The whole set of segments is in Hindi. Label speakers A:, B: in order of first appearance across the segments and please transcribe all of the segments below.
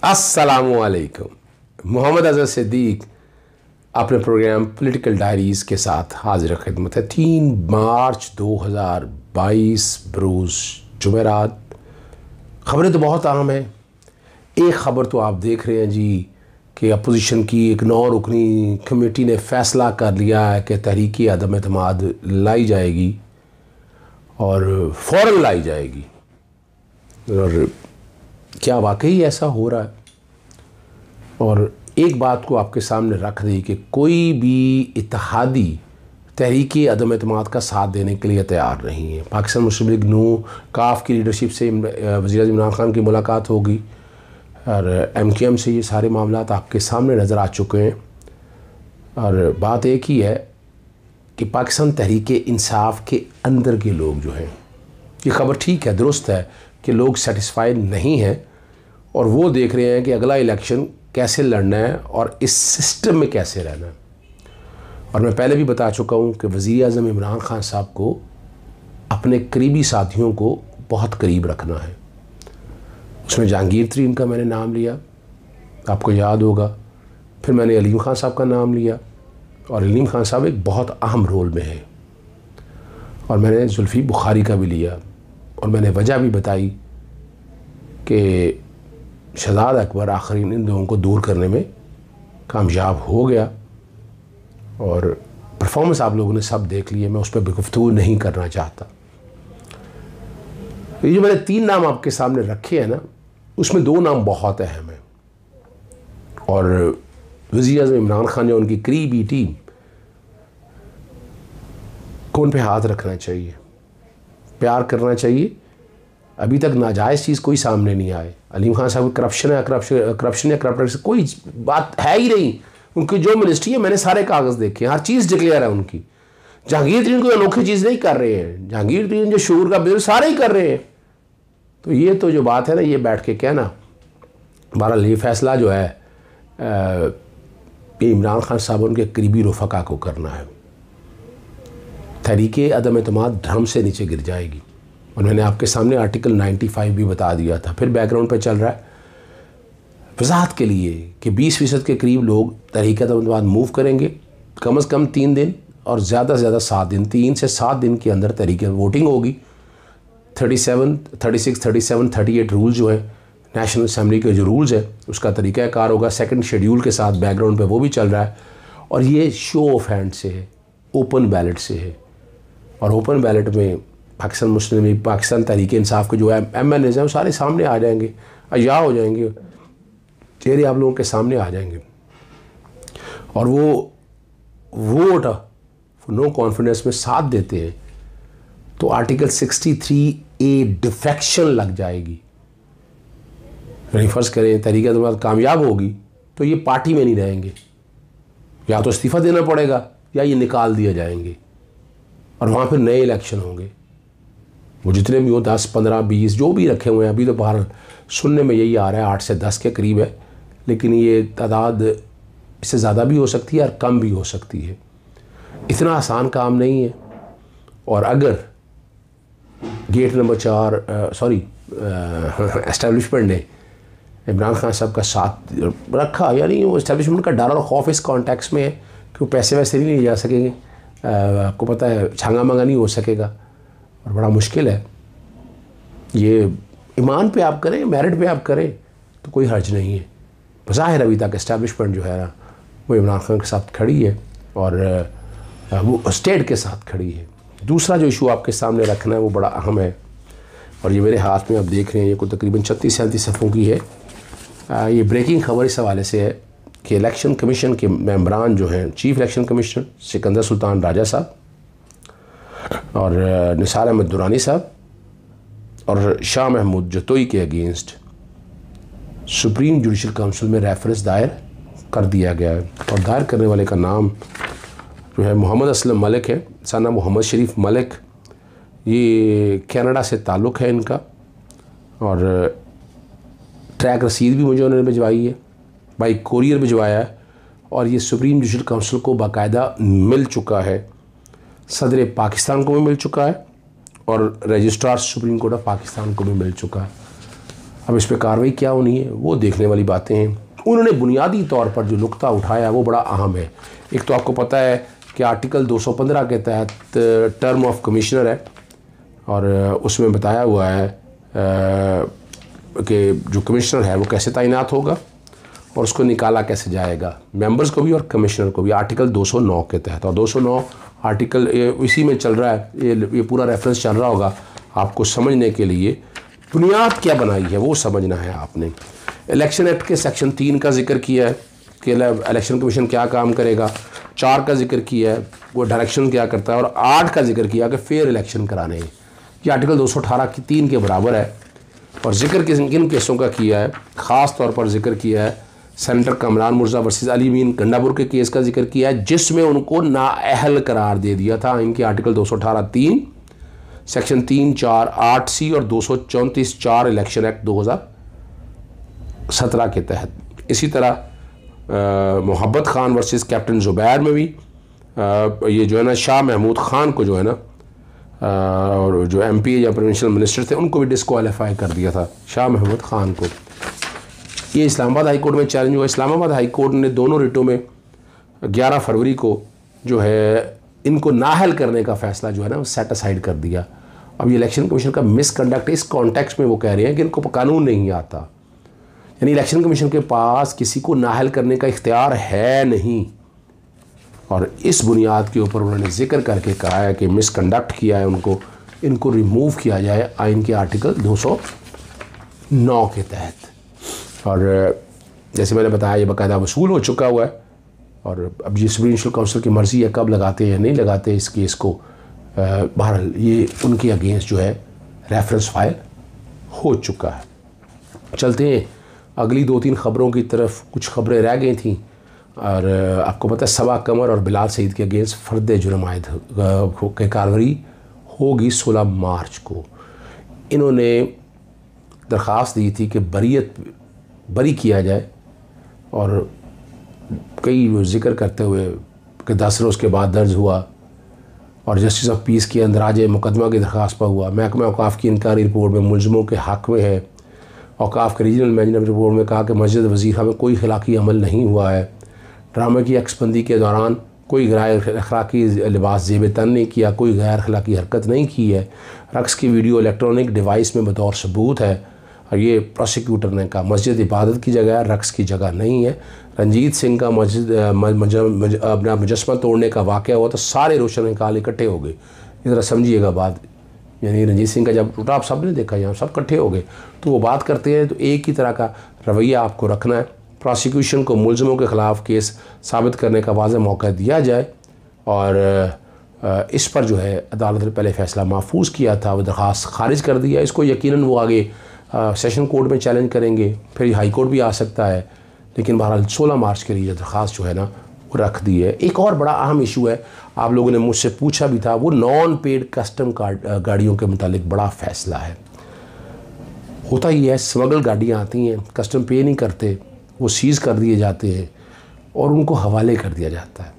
A: अस्सलामुअलैकुम। मोहम्मद अज़हर सिद्दीक अपने प्रोग्राम पॉलिटिकल डायरीज़ के साथ हाजिर खिदमत है। 3 मार्च 2022 बरोज़ जुमेरात। ख़बरें तो बहुत अहम हैं। एक ख़बर तो आप देख रहे हैं जी कि अपोजिशन की एक 9 रुकनी कमेटी ने फ़ैसला कर लिया है कि तहरीक अदम एतमाद लाई जाएगी और फ़ौरन लाई जाएगी। और क्या वाकई ऐसा हो रहा है? और एक बात को आपके सामने रख दी कि कोई भी इत्तेहादी तहरीक अदम एतमाद का साथ देने के लिए तैयार नहीं है। पाकिस्तान मुस्लिम लीग नून काफ की लीडरशिप से वज़ीर-ए-आज़म इमरान खान की मुलाकात होगी और MKM से ये सारे मामलात आपके सामने नज़र आ चुके हैं। और बात एक ही है कि पाकिस्तान तहरीक इंसाफ के अंदर के लोग जो हैं, ये ख़बर ठीक है, दुरुस्त है कि लोग सेटिस्फाइड नहीं हैं और वो देख रहे हैं कि अगला इलेक्शन कैसे लड़ना है और इस सिस्टम में कैसे रहना है। और मैं पहले भी बता चुका हूँ कि वज़ीर-ए-आज़म इमरान खान साहब को अपने करीबी साथियों को बहुत करीब रखना है। उसमें जहांगीर तरीन का मैंने नाम लिया, आपको याद होगा। फिर मैंने अलीम खान साहब का नाम लिया और अलीम खान साहब एक बहुत अहम रोल में है। और मैंने जुल्फ़ी बुखारी का भी लिया और मैंने वजह भी बताई कि शहजाद अकबर आखिरीन इन दोनों को दूर करने में कामयाब हो गया। और परफॉर्मेंस आप लोगों ने सब देख लिए, मैं उस पर गुफ्तगू नहीं करना चाहता। ये जो मैंने 3 नाम आपके सामने रखे हैं ना, उसमें 2 नाम बहुत अहम हैं। और वज़ीर-ए-आज़म इमरान खान जो उनकी करीबी टीम को उन पे हाथ रखना चाहिए, प्यार करना चाहिए। अभी तक नाजायज़ चीज़ कोई सामने नहीं आए। अलीम खान साहब करप्शन या करप्टर से कोई बात है ही नहीं। उनकी जो मिनिस्ट्री है, मैंने सारे कागज़ देखे हैं, हर चीज़ डिक्लेयर है उनकी। जहांगीर तरीन कोई अनोखी चीज़ नहीं कर रहे हैं। जहांगीर तरीन जो शूर का बिजनेस सारे ही कर रहे हैं। तो ये तो जो बात है ना, ये बैठ के कहना, बहरहाल ये फ़ैसला जो है इमरान खान साहब उनके करीबी रफ़का को करना है। तहरीक अदम एतमाद ड्रम से नीचे गिर जाएगी। और मैंने आपके सामने आर्टिकल 95 भी बता दिया था। फिर बैकग्राउंड पे चल रहा है वजाहत के लिए कि 20% के करीब लोग तहरीक अदम एतमाद मूव करेंगे, कम से कम 3 दिन और ज़्यादा से ज़्यादा 7 दिन, 3 से 7 दिन के अंदर तहरीक वोटिंग होगी। 37, 36, 37, 38 रूल जो है नेशनल असम्बली के जो रूल्स है उसका तरीक़ाकार होगा। सेकंड शेड्यूल के साथ बैकग्राउंड पे वो भी चल रहा है। और ये शो ऑफ हैंड से है, ओपन बैलेट से है। और ओपन बैलेट में पाकिस्तान मुस्लिम लीग, पाकिस्तान तहरीक इंसाफ के जो MNAs हैं वो सारे सामने आ जाएंगे, अया हो जाएंगे, चेहरे आप लोगों के सामने आ जाएंगे। और वो वोट नो कॉन्फिडेंस में साथ देते हैं तो आर्टिकल 63A डिफेक्शन लग जाएगी। यानी फ़र्ज़ करें तहरीक अदम कामयाब होगी तो ये पार्टी में नहीं रहेंगे, या तो इस्तीफ़ा देना पड़ेगा या ये निकाल दिए जाएंगे और वहाँ फिर नए इलेक्शन होंगे। वो जितने भी हो 10, 15, 20 जो भी रखे हुए हैं, अभी तो बाहर सुनने में यही आ रहा है 8 से 10 के करीब है, लेकिन ये तादाद इससे ज़्यादा भी हो सकती है और कम भी हो सकती है। इतना आसान काम नहीं है। और अगर गेट नंबर 4 एस्टेब्लिशमेंट ने इमरान खान साहब का साथ रखा, यानी वो एस्टेब्लिशमेंट का डर और खौफ इस कॉन्टेक्स्ट में है कि वो पैसे वैसे नहीं ले जा सकेंगे। आपको पता है छांगा मांगा नहीं हो सकेगा और बड़ा मुश्किल है। ये ईमान पे आप करें, मेरिट पे आप करें तो कोई हर्ज नहीं है। ज़ाहिर अभी तक एस्टेब्लिशमेंट जो है ना वो इमरान खान के साथ खड़ी है और वो स्टेट के साथ खड़ी है। दूसरा जो इशू आपके सामने रखना है वो बड़ा अहम है और ये मेरे हाथ में आप देख रहे हैं, ये कोई तकरीबन 36-37 सफ़ों की है। ये ब्रेकिंग खबर इस हवाले से है कि इलेक्शन कमीशन के मेंबरान जो हैं, chief election commissioner Sikandar Sultan Raja साहब और निसार अहमद दुरानी साहब और शाह महमूद जतोई के अगेंस्ट सुप्रीम जुडिशल काउंसिल में रेफरेंस दायर कर दिया गया है। और दायर करने वाले का नाम जो है मोहम्मद असलम मलिक है, साना मोहम्मद शरीफ मलिक। ये कनाडा से ताल्लुक़ है इनका और ट्रैक रसीद भी मुझे उन्होंने भिजवाई है, बाई कोरियर भिजवाया है और ये सुप्रीम जुडिशल काउंसिल को बाकायदा मिल चुका है। सदर पाकिस्तान को भी मिल चुका है और registrar supreme court of Pakistan को भी मिल चुका है। अब इस पर कार्रवाई क्या होनी है वो देखने वाली बातें हैं। उन्होंने बुनियादी तौर पर जो नुक्ता उठाया वो बड़ा अहम है। एक तो आपको पता है कि आर्टिकल 215 के तहत टर्म ऑफ कमिश्नर है और उसमें बताया हुआ है कि जो कमिश्नर है वो कैसे तैनात होगा और उसको निकाला कैसे जाएगा, मेंबर्स को भी और कमिश्नर को भी, आर्टिकल 209 के तहत। और 209 आर्टिकल इसी में चल रहा है, ये पूरा रेफरेंस चल रहा होगा आपको समझने के लिए। बुनियाद क्या बनाई है वो समझना है आपने। इलेक्शन एक्ट के सेक्शन 3 का जिक्र किया है कि इलेक्शन कमीशन क्या काम करेगा, 4 का जिक्र किया है वो डायरेक्शन क्या करता है, और 8 का जिक्र किया कि फेयर इलेक्शन कराने हैं। ये आर्टिकल 218 की 3 के बराबर है। और जिक्र किन केसों का किया है, ख़ास तौर पर जिक्र किया है सेनेटर कमरान मुर्जा वर्सेस अली मीन गंडापुर के केस का जिक्र किया है, जिसमें उनको नाअहल करार दे दिया था। इनके आर्टिकल 218(3), सेक्शन 3, 4, 8C और 234(4) इलेक्शन एक्ट 2017 के तहत। इसी तरह मोहब्बत खान वर्सेस कैप्टन ज़ुबैर में भी ये जो है ना शाह महमूद खान को जो है ना और जो MP या प्रोविंशियल मिनिस्टर थे उनको भी डिस्क्वालीफाई कर दिया था, शाह महमूद खान को। ये इस्लामाबाद हाई कोर्ट में चैलेंज हुआ। इस्लामाबाद हाई कोर्ट ने दोनों रिटों में 11 फरवरी को जो है इनको नाअहल करने का फ़ैसला जो है ना वो सेट असाइड कर दिया। अब ये इलेक्शन कमीशन का मिसकंडक्ट इस कॉन्टेक्स्ट में वो कह रहे हैं कि इनको कानून नहीं आता, यानी इलेक्शन कमीशन के पास किसी को नाअहल करने का इख्तियार है नहीं। और इस बुनियाद के ऊपर उन्होंने जिक्र करके कहा है कि मिसकंडक्ट किया है इनको रिमूव किया जाए आइन के आर्टिकल 209 के तहत। और जैसे मैंने बताया ये बाकायदा वसूल हो चुका हुआ है और अब ये सुप्रीम काउंसिल की मर्ज़ी है कब लगाते हैं या नहीं लगाते इस केस को। बहरहाल ये उनके अगेंस्ट जो है रेफरेंस फाइल हो चुका है। चलते हैं अगली 2-3 ख़बरों की तरफ। कुछ ख़बरें रह गई थी और आपको पता है सबा कमर और बिलाल सईद के अगेंस्ट फ़र्द जुर्म आयद की कार्रवाई होगी 16 मार्च को। इन्होंने दरख्वास्त दी थी कि बरी किया जाए और कई जिक्र करते हुए कि 10 रोज़ के बाद दर्ज हुआ और जस्टिस ऑफ पीस के अंदराज मुकदमा की दरख्वास्त पर हुआ। महकमा औकाफ़ की इनकारी रिपोर्ट में मुलज़मों के हक़ में है। औकाफ़ के रीजनल मैनेजर रिपोर्ट में कहा कि मस्जिद वज़ीफ़ा में कोई खिलाकी अमल नहीं हुआ है। ड्रामे की अक्सबंदी के दौरान कोई गैर अखलाकी लिबास ज़ेब तन नहीं किया, कोई गैर अखलाकी हरकत नहीं की है। रक्स की वीडियो इलेक्ट्रॉनिक डिवाइस में बतौर सबूत है और ये प्रोसिक्यूटर ने कहा मस्जिद इबादत की जगह है, रक्स की जगह नहीं है। रंजीत सिंह का अपना मुजस्मा तोड़ने का वाक़या हुआ तो सारे रोशन निकाल इकट्ठे हो गए। इधर समझिएगा बात, यानी रंजीत सिंह का जब टूटा आप सब ने देखा यहाँ सब इकट्ठे हो गए। तो वो बात करते हैं तो एक ही तरह का रवैया आपको रखना है। प्रोसिक्यूशन को मुलज़मों के ख़िलाफ़ केस साबित करने का वाज़ेह मौका दिया जाए और इस पर जो है अदालत ने पहले फ़ैसला महफूज किया था, वो दरख्वास्त खारिज कर दिया। इसको यकीनन वो आगे सेशन कोर्ट में चैलेंज करेंगे, फिर हाई कोर्ट भी आ सकता है, लेकिन बहरहाल 16 मार्च के लिए दरख्वास्त जो है ना वो रख दी है। एक और बड़ा अहम इशू है, आप लोगों ने मुझसे पूछा भी था, वो नॉन पेड कस्टम गाड़ियों के मुतालिक बड़ा फ़ैसला है। होता ही है स्मगल गाड़ियाँ आती हैं, कस्टम पे नहीं करते, वो सीज़ कर दिए जाते हैं और उनको हवाले कर दिया जाता है।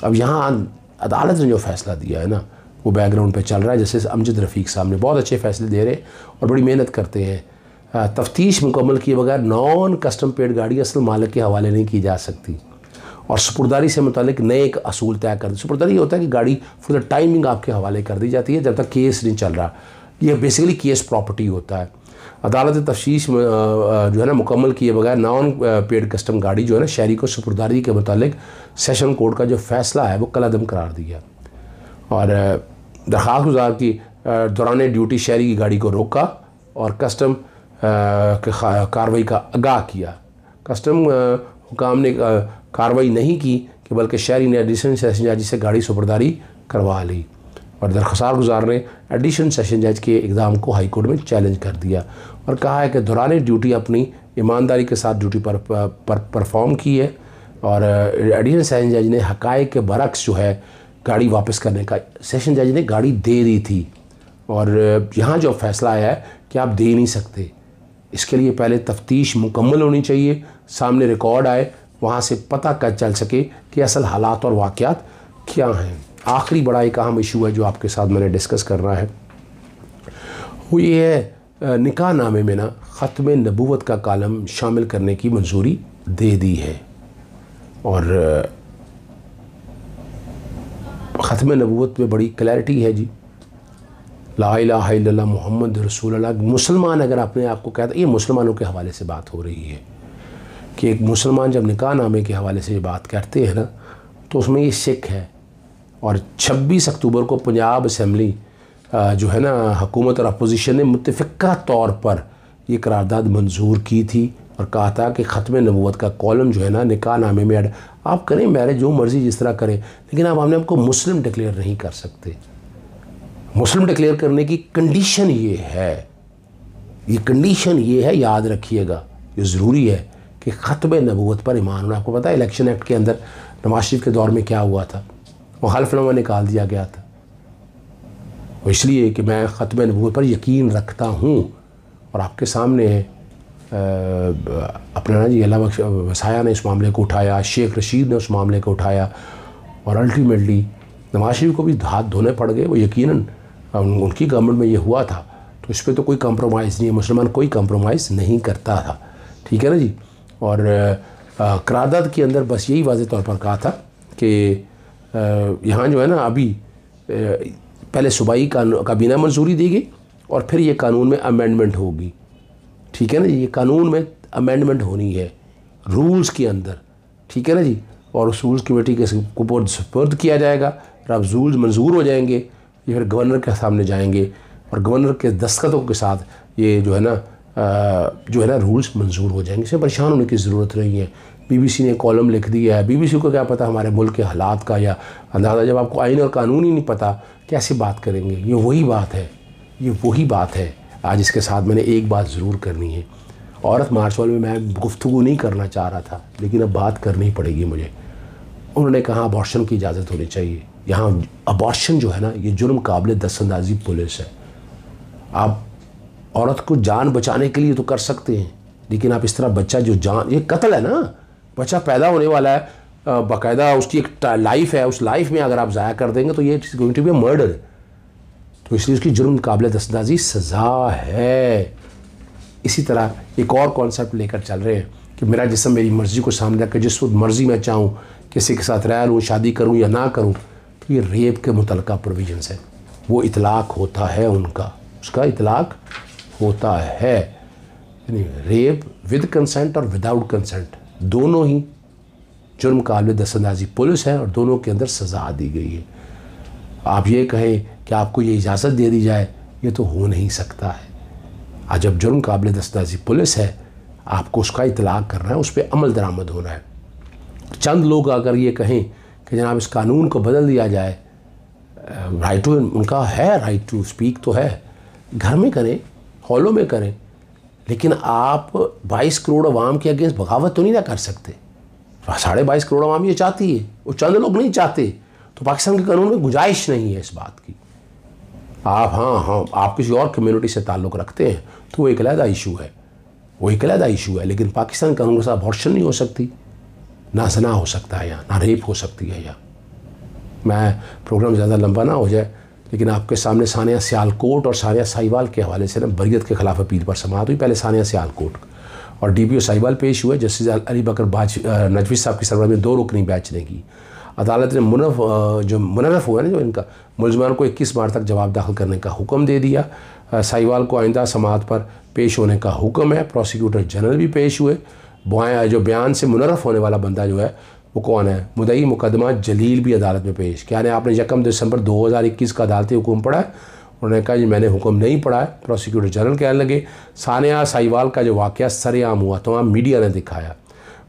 A: अब यहाँ अदालत ने जो फ़ैसला दिया है ना वो बैकग्राउंड पे चल रहा है। जैसे अमजद रफ़ीक साहब ने बहुत अच्छे फ़ैसले दे रहे और बड़ी मेहनत करते हैं। तफ्तीश मुकम्मल किए बगैर नॉन कस्टम पेड गाड़ी असल मालिक के हवाले नहीं की जा सकती और सुपुर्दारी से मुतालिक नए एक असूल तय कर दी। सुपुर्दारी होता है कि गाड़ी फॉर द टाइमिंग आपके हवाले कर दी जाती है जब तक केस नहीं चल रहा। ये बेसिकली केस प्रॉपर्टी होता है। अदालत तफ्तीश जो है ना मुकम्मल किए बगैर नॉन पेड कस्टम गाड़ी जो है ना शहरी को सुपुर्दारी के मुतालिक सेशन कोर्ट का जो फ़ैसला है वो कलअदम करार दिया और दरख्वास्त गुजार की दौरान ड्यूटी शहरी की गाड़ी को रोका और कस्टम कार्रवाई का आगाह किया। कस्टम हुकाम ने कार्रवाई नहीं की कि बल्कि शहरी ने एडिशनल सेशन जज से गाड़ी सुपुर्दारी करवा ली और दरख्वास्त गुजार ने एडिशनल सेशन जज के इक़दाम को हाई कोर्ट में चैलेंज कर दिया और कहा है कि दौरान ड्यूटी अपनी ईमानदारी के साथ ड्यूटी पर परफॉर्म की है और एडिशनल सेशन जज ने हक़ाइक़ के बरक्स जो है गाड़ी वापस करने का, सेशन जज ने गाड़ी दे दी थी और यहाँ जो फ़ैसला आया है कि आप दे नहीं सकते, इसके लिए पहले तफ्तीश मुकम्मल होनी चाहिए, सामने रिकॉर्ड आए, वहाँ से पता कर चल सके कि असल हालात और वाक़यात क्या हैं। आखिरी बड़ा एक अहम इशू है जो आपके साथ मैंने डिस्कस करना है वो ये है निकाह नामे में ना ख़त्म नबूवत का कालम शामिल करने की मंजूरी दे दी है। और ख़त्म नबूवत में बड़ी क्लैरिटी है जी, ला इलाहा इल्लल्लाह मुहम्मद रसूलुल्लाह। मुसलमान अगर अपने आप को कहता है, ये मुसलमानों के हवाले से बात हो रही है कि एक मुसलमान जब निकाह नामे के हवाले से बात करते हैं ना, तो उसमें ये शिक है। और 26 अक्टूबर को पंजाब असम्बली जो है ना, हुकूमत और अपोजिशन ने मुत्तफ़िक़ा तौर पर ये करारदाद मंजूर की थी और कहा था कि ख़त्म नबूवत का कॉलम जो है ना निकाह नामे में आप करें, मैरिज जो मर्ज़ी जिस तरह करें, लेकिन आप अपने आपको मुस्लिम डिक्लेयर नहीं कर सकते। मुस्लिम डिक्लेयर करने की कंडीशन ये है, ये कंडीशन ये है, याद रखिएगा, ये ज़रूरी है कि ख़त्म नबूवत पर ईमान होना। आपको पता है इलेक्शन एक्ट के अंदर नवाज शरीफ के दौर में क्या हुआ था, मुखालिफनामा निकाल दिया गया था। वो इसलिए कि मैं ख़त्म नबूवत पर यकीन रखता हूँ। और आपके सामने अपना ना जी अल्लाह वसाया ने इस मामले को उठाया, शेख रशीद ने उस मामले को उठाया और अल्टीमेटली नवाज शरीफ को भी हाथ धोने पड़ गए। वो यकीनन उनकी गवर्नमेंट में ये हुआ था, तो इस पर तो कोई कंप्रोमाइज़ नहीं है, मुसलमान कोई कंप्रोमाइज़ नहीं करता था, ठीक है ना जी। और करारदाद के अंदर बस यही वाज़ेह तौर पर कहा था कि यहाँ जो है ना अभी पहले सूबाई काबीना मंजूरी दी गई और फिर ये कानून में अमेंडमेंट होगी, ठीक है ना जी। ये कानून में अमेंडमेंट होनी है रूल्स के अंदर, ठीक है ना जी। और उस रूल्स कमेटी के सुपुर्द किया जाएगा और अब रूल्स मंजूर हो जाएंगे, ये फिर गवर्नर के सामने जाएंगे और गवर्नर के दस्तखतों के साथ ये जो है ना रूल्स मंजूर हो जाएंगे। इसमें परेशान होने की ज़रूरत नहीं है। बीबीसी ने कॉलम लिख दिया है, बीबीसी को क्या पता हमारे मुल्क के हालात का या अंदाज़ा। जब आपको आइन और कानून ही नहीं पता कैसे बात करेंगे। ये वही बात है, ये वही बात है। आज इसके साथ मैंने एक बात ज़रूर करनी है। औरत मार्च वाले में मैं गुफ्तगू नहीं करना चाह रहा था, लेकिन अब बात करनी पड़ेगी मुझे। उन्होंने कहा अबॉर्शन की इजाज़त होनी चाहिए। यहाँ अबॉर्शन जो है ना, ये जुर्म काबिल दस्तंदाजी पुलिस है। आप औरत को जान बचाने के लिए तो कर सकते हैं, लेकिन आप इस तरह बच्चा जो जान, ये कत्ल है ना, बच्चा पैदा होने वाला है, बाकायदा उसकी एक लाइफ है, उस लाइफ में अगर आप ज़ाया कर देंगे तो ये गोइंग टू बी मर्डर। तो इसलिए उसकी जुर्म काबिल दस्तंदाजी सज़ा है। इसी तरह एक और कॉन्सेप्ट लेकर चल रहे हैं कि मेरा जिस्म मेरी मर्ज़ी को सामने रखकर जिस वक्त मर्ज़ी मैं चाहूँ किसी के साथ रह लूँ, शादी करूँ या ना करूँ, तो ये रेप के मुतल्लिक़ा प्रोविजंस है। वो इतलाक़ होता है उनका, उसका इतलाक़ होता है। यानी रेप विद कंसेंट और विदाउट कंसेंट दोनों ही जुर्म काबिल दस्तंदाजी पुलिस है और दोनों के अंदर सज़ा दी गई है। आप ये कहें कि आपको ये इजाज़त दे दी जाए, ये तो हो नहीं सकता है। आज जब जुर्म काबिल दस्तंदाजी पुलिस है, आपको उसका इतलाक़ करना है, उस पर अमल दरामद होना है। चंद लोग अगर ये कहें कि जनाब इस कानून को बदल दिया जाए, राइट टू, उनका है राइट टू स्पीक तो है, घर में करें, हॉलों में करें, लेकिन आप 22 करोड़ अवाम के अगेंस्ट बगावत तो नहीं ना कर सकते। 22.5 करोड़ अवाम ये चाहती है, वो चंद लोग नहीं चाहते। तो पाकिस्तान के कानून में गुंजाइश नहीं है इस बात की। आप हाँ आप किसी और कम्युनिटी से ताल्लुक़ रखते हैं तो वो एक अलहदा इशू है, वो एक अलहदा इशू है। लेकिन पाकिस्तान कानून के साथ अबॉर्शन नहीं हो सकती, ना ज़ना हो सकता है यहाँ, ना रेप हो सकती है यहाँ। मैं प्रोग्राम ज़्यादा लंबा ना हो जाए, लेकिन आपके सामने सानिया सियालकोट और सानिया साहिवाल के हवाले से ना बरियत के खिलाफ अपील पर समाअत हुई। पहले सानिया सियालकोट और DPO साहिवाल पेश हुए, जस्टिस अली बकर नजवी साहब की सरबराही में 2 रुकनी बेंच ने की। अदालत ने मुनर्रफ हुआ ना जो इनका, मुलजमान को 21 मार्च तक जवाब दाखिल करने का हुक्म दे दिया। साहिवाल को आइंदा समाअत पर पेश होने का हुक्म है। प्रोसिक्यूटर जनरल भी पेश हुए। जो बयान से मुनर्रफ होने वाला बंदा जो है वो कौन है, मुदई मुकदमा जलील भी अदालत में पेश। क्या ने आपने 1 दिसंबर 2021 का अदालती हुक्म पढ़ा है? उन्होंने कहा जी मैंने हुक्म नहीं पढ़ा है। प्रोसिक्यूटर जनरल कहने लगे सानिया साहिवाल का जो वाक़या सरेआम हुआ, तमाम मीडिया ने दिखाया।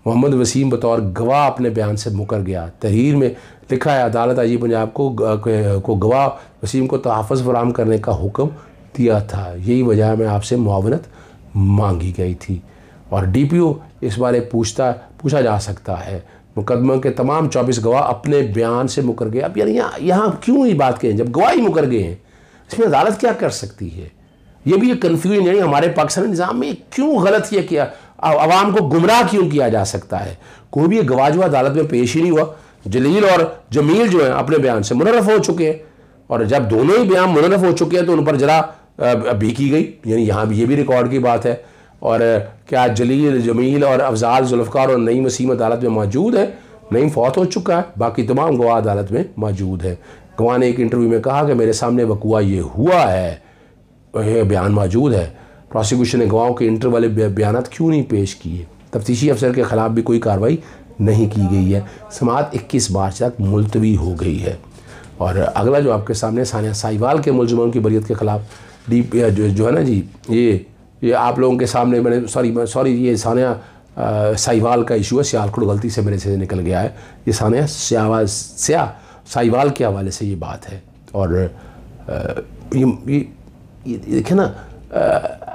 A: मोहम्मद वसीम बतौर गवाह अपने बयान से मुकर गया। तहरीर में लिखा है अदालत अजीब पंजाब को गवाह वसीम को तहफ़्फ़ुज़ फराहम करने का हुक्म दिया था, यही वजह में आपसे मुआवनत मांगी गई थी। और DPO इस बारे पूछा जा सकता है। मुकदमा के तमाम 24 गवाह अपने बयान से मुकर गए। अब यार यहाँ क्यों ये बात कहें जब गवाह ही मुकर गए हैं, इसमें अदालत क्या कर सकती है? ये भी एक कन्फ्यूजन है हमारे पाकिस्तानी निज़ाम में, क्यों गलत ये किया, आवाम को गुमराह क्यों किया जा सकता है? कोई भी गवाह जो अदालत में पेश ही नहीं हुआ। जलील और जमील जो है अपने बयान से मुनर्रफ हो चुके हैं, और जब दोनों ही बयान मुनर्रफ हो चुके हैं तो उन पर जरा भी की गई, यानी यहाँ भी ये भी रिकॉर्ड की बात है। और क्या जलील, जमील और अफजाल, जुल्फ़कार और नईम वसीम अदालत में मौजूद है? नईम फौत हो चुका है, बाकी तमाम गवाह अदालत में मौजूद है। गवाह ने एक इंटरव्यू में कहा कि मेरे सामने वक़ुआ ये हुआ है, यह बयान मौजूद है। प्रोसिक्यूशन ने गवाहों के इंटर वाले बयान क्यों नहीं पेश किए? तफ्तीशी अफसर के ख़िलाफ़ भी कोई कार्रवाई नहीं की गई है। समाअत 21 मार्च तक मुलतवी हो गई है। और अगला जो आपके सामने सानिया साहिवाल के मुलज़िमों की बरियत के ख़िलाफ़ जो है ना जी, ये आप लोगों के सामने मैंने सॉरी ये सानिया साहिवाल का इशू है। सियालकोट गलती से मेरे से निकल गया है। ये सानिया साहिवाल के हवाले से ये बात है। और ये देखें ना,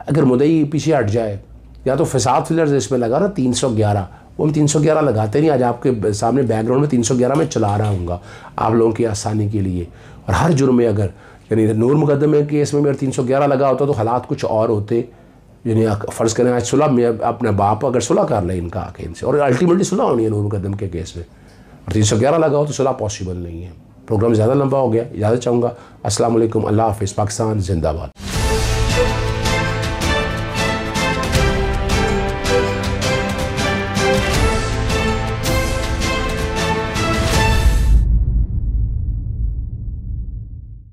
A: अगर मुद्दई पीछे हट जाए, या तो फसाद फिलर्स इसमें लगा ना 311, वो हम 311 लगाते नहीं। आज आपके सामने बैकग्राउंड में 311 में चला रहा हूँगा आप लोगों की आसानी के लिए। और हर जुर्म में अगर यानी नूर मुकदमे केस में अगर 311 लगा होता तो हालात कुछ और होते। यानी फ़र्ज़ करें आज सुलह में अपने बाप अगर सुलह कर ले इनका आके इनसे, और अल्टीमेटली सुलह होनी है नूर मुकदम के केस में, और 311 लगा हो तो सुलह पॉसिबल नहीं है। प्रोग्राम ज़्यादा लंबा हो गया, इजाज़त चाहूँगा। अस्सलाम वालेकुम, अल्लाह हाफ़िज़, पाकिस्तान जिंदाबाद।